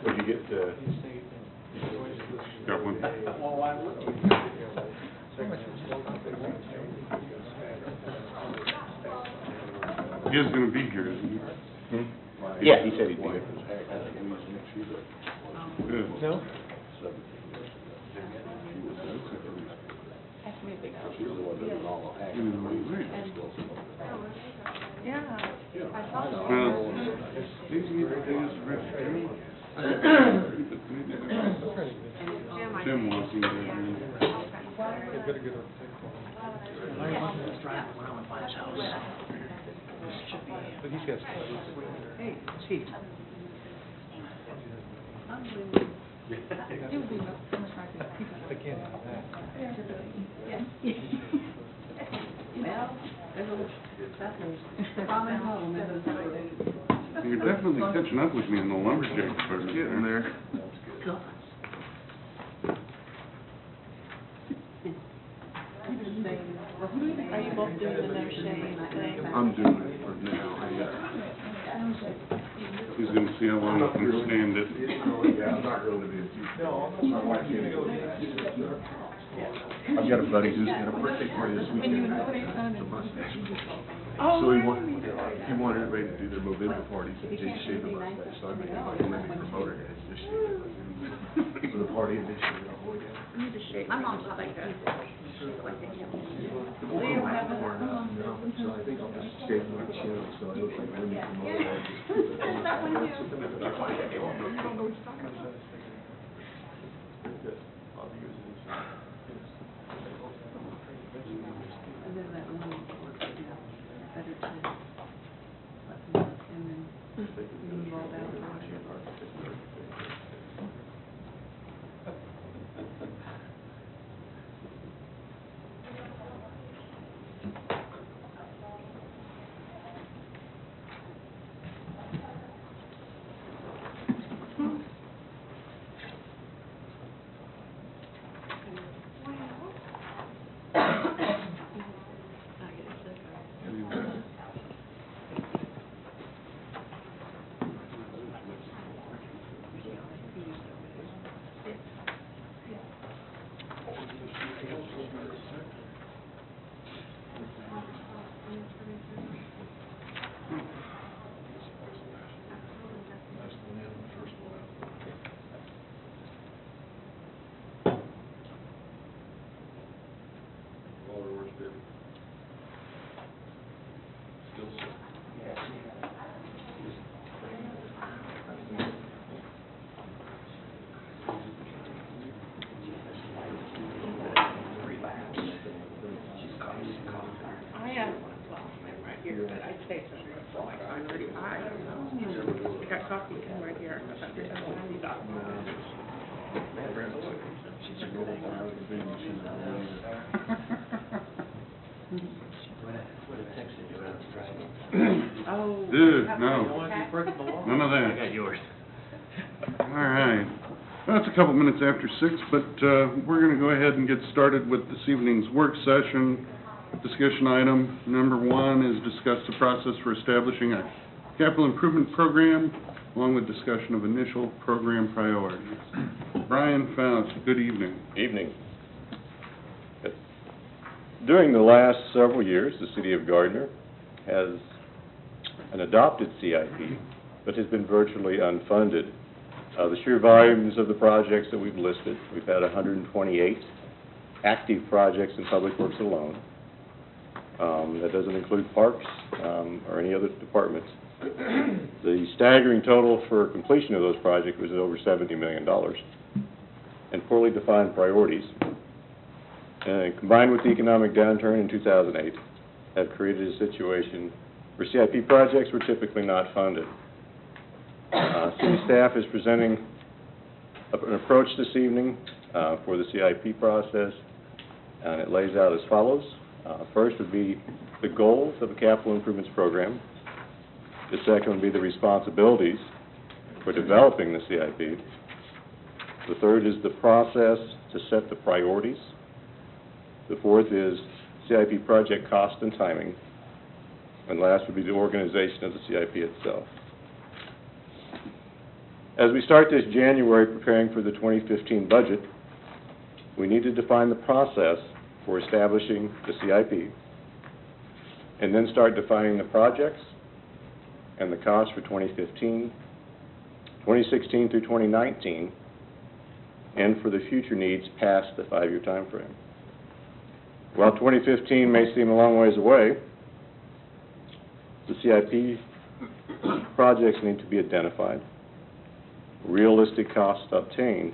Would you get Got one. He is going to be here, isn't he? Yeah, he said he'd be here. Good. No? Well, these are the days of rescue. Jim wants him to be here. But he's got. Hey, Steve. I can't do that. You're definitely catching up with me in the lumberjack department. Getting there. Are you both doing the no shade thing? I'm doing it for now. He's going to see how long I can stand it. I've got a buddy who's got a birthday party this weekend. So he wanted everybody to do their Movember parties at Jake Shaver birthday, so I made him promoter guys this year. For the party and this year. I'm on top like that. So I think I'll just shave my chin, so I look like women promoter. And then that one works, better time. And then you roll down and watch it. Dude, no. None of that. I got yours. All right. Well, it's a couple minutes after 6, but we're going to go ahead and get started with this evening's work session. Discussion item number 1 is discuss the process for establishing a capital improvement program, along with discussion of initial program priorities. Brian Faust, good evening. Evening. During the last several years, the City of Gardner has an adopted CIP, but has been virtually unfunded. The sheer volumes of the projects that we've listed, we've had 128 active projects in Public Works alone. That doesn't include parks or any other departments. The staggering total for completion of those projects was over $70 million. And poorly defined priorities, combined with the economic downturn in 2008, have created a situation where CIP projects were typically not funded. City staff is presenting an approach this evening for the CIP process, and it lays out as follows. First would be the goals of a capital improvements program. The second would be the responsibilities for developing the CIP. The third is the process to set the priorities. The fourth is CIP project cost and timing. And last would be the organization of the CIP itself. As we start this January preparing for the 2015 budget, we need to define the process for establishing the CIP, and then start defining the projects and the costs for 2015, 2016 through 2019, and for the future needs past the 5-year time frame. While 2015 may seem a long ways away, the CIP projects need to be identified, realistic costs obtained,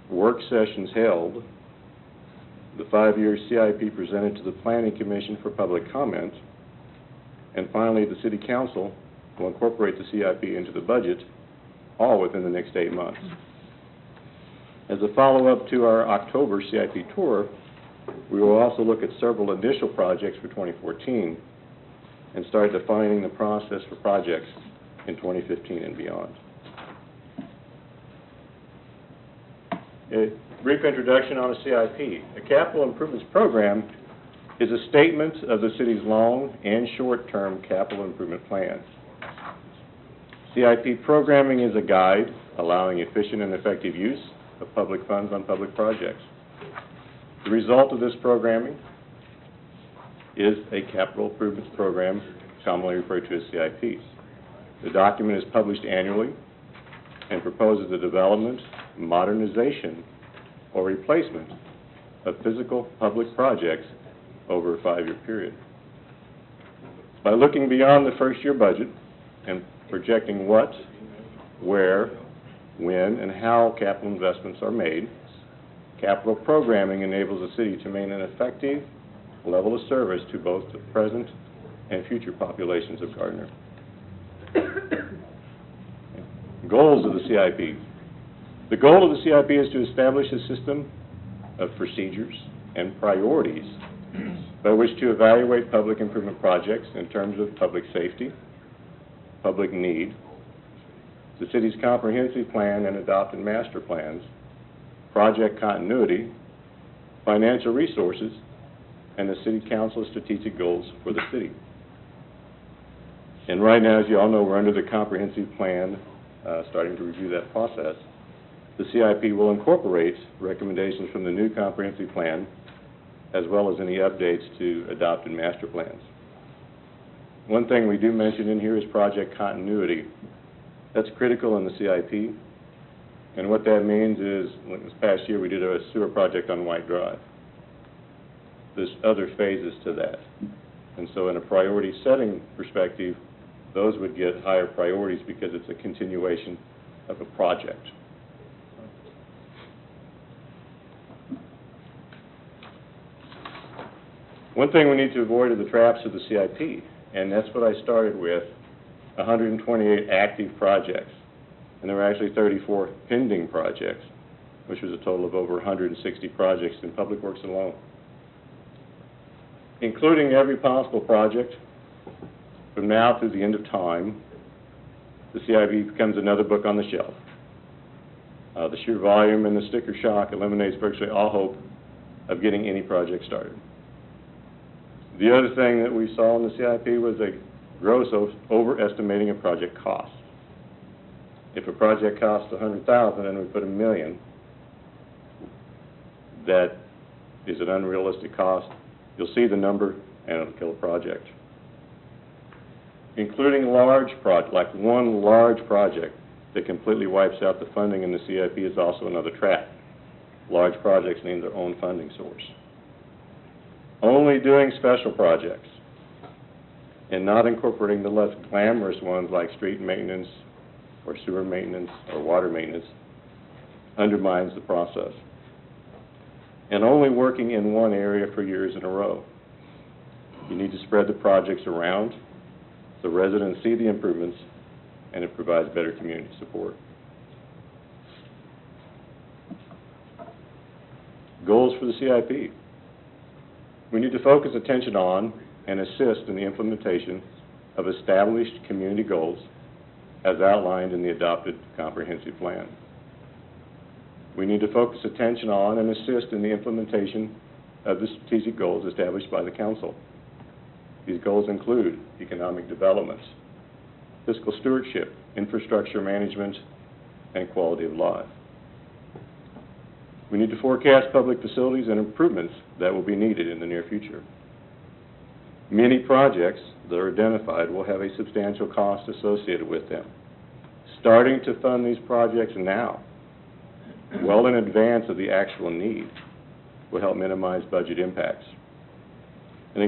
work sessions held, the 5-year CIP presented to the Planning Commission for public comment, and finally, the City Council will incorporate the CIP into the budget, all within the next 8 months. As a follow-up to our October CIP tour, we will also look at several initial projects for 2014 and start defining the process for projects in 2015 and beyond. A brief introduction on a CIP. A capital improvements program is a statement of the city's long and short-term capital improvement plans. CIP programming is a guide allowing efficient and effective use of public funds on public projects. The result of this programming is a capital improvements program, commonly referred to as CIPs. The document is published annually and proposes the development, modernization, or replacement of physical public projects over a 5-year period. By looking beyond the first-year budget and projecting what, where, when, and how capital investments are made, capital programming enables the city to maintain an effective level of service to both the present and future populations of Gardner. Goals of the CIP. The goal of the CIP is to establish a system of procedures and priorities by which to evaluate public improvement projects in terms of public safety, public need, the city's comprehensive plan and adopted master plans, project continuity, financial resources, and the City Council's strategic goals for the city. And right now, as you all know, we're under the comprehensive plan, starting to review that process. The CIP will incorporate recommendations from the new comprehensive plan, as well as any updates to adopted master plans. One thing we do mention in here is project continuity. That's critical in the CIP. And what that means is, like this past year, we did a sewer project on White Drive. There's other phases to that. And so in a priority setting perspective, those would get higher priorities because it's a continuation of a project. One thing we need to avoid are the traps of the CIP, and that's what I started with, 128 active projects. And there were actually 34 pending projects, which was a total of over 160 projects in Public Works alone. Including every possible project, from now through the end of time, the CIP becomes another book on the shelf. The sheer volume and the sticker shock eliminates virtually all hope of getting any project started. The other thing that we saw in the CIP was a gross overestimating of project costs. If a project costs $100,000 and we put $1 million, that is an unrealistic cost. You'll see the number and it'll kill a project. Including large projects, like one large project that completely wipes out the funding in the CIP is also another trap. Large projects need their own funding source. Only doing special projects and not incorporating the less glamorous ones like street maintenance or sewer maintenance or water maintenance undermines the process. And only working in one area for years in a row. You need to spread the projects around so residents see the improvements and it provides better community support. Goals for the CIP. We need to focus attention on and assist in the implementation of established community goals as outlined in the adopted comprehensive plan. We need to focus attention on and assist in the implementation of the strategic goals established by the council. These goals include economic development, fiscal stewardship, infrastructure management, and quality of life. We need to forecast public facilities and improvements that will be needed in the near future. Many projects that are identified will have a substantial cost associated with them. Starting to fund these projects now, well in advance of the actual need, will help minimize budget impacts.